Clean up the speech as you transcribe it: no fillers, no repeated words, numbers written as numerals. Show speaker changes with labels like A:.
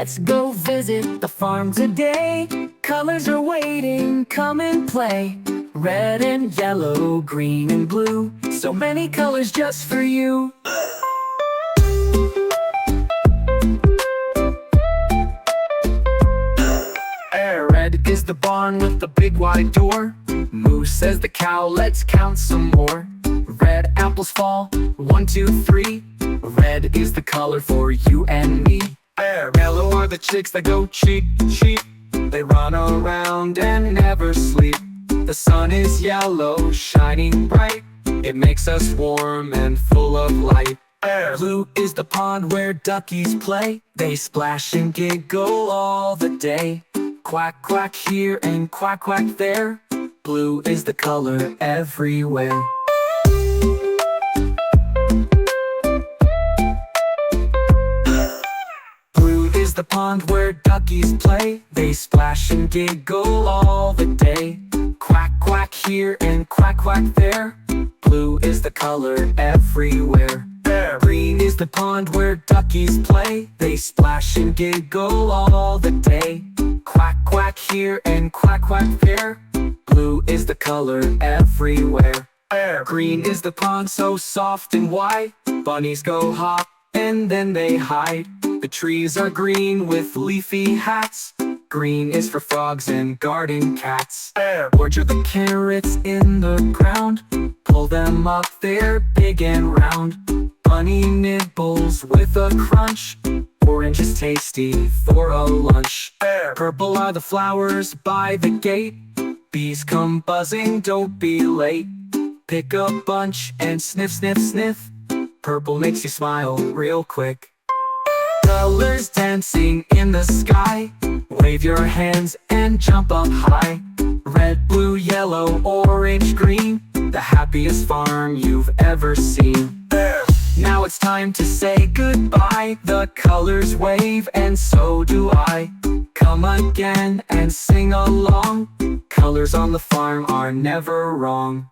A: let's go visit the farm today. Colors are waiting, come and play. Red and yellow, green and blue, so many colors just for you. Red is the barn with the big wide door. Moo says the cow, let's count some more. Red apples fall, 1, 2, 3. Red is the color for you and me. Yellow are the chicks that go cheep, cheep. They run around and never sleep. The sun is yellow, shining bright. It makes us warm and full of light. Blue is the pond where duckies play. They splash and giggle all the day. Quack, quack here and quack, quack there. Blue is the color everywhere. Blue is the pond where duckies play. They splash and giggle all the day. Quack, quack here and quack, quack there. Blue is the color everywhere. Green is the pond where duckies play. They splash and giggle all the day. Quack, quack here and quack, quack there. Blue is the color everywhere. Green is the pond so soft and wide. Bunnies go hop and then they hide. The trees are green with leafy hats. Green is for frogs and garden cats. Orange are the carrots in the ground. Pull them up, they're big and round. Bunny nibbles with a crunch. Orange is tasty for a lunch. Purple are the flowers by the gate. Bees come buzzing, don't be late. Pick a bunch and sniff, sniff, sniff. Purple makes you smile real quick. Colors dancing in the sky. Wave your hands and jump up high. Red, blue, yellow, orange, green. The happiest farm you've ever seen. Now it's time to say goodbye. The colors wave and so do I. Come again and sing along. Colors on the farm are never wrong.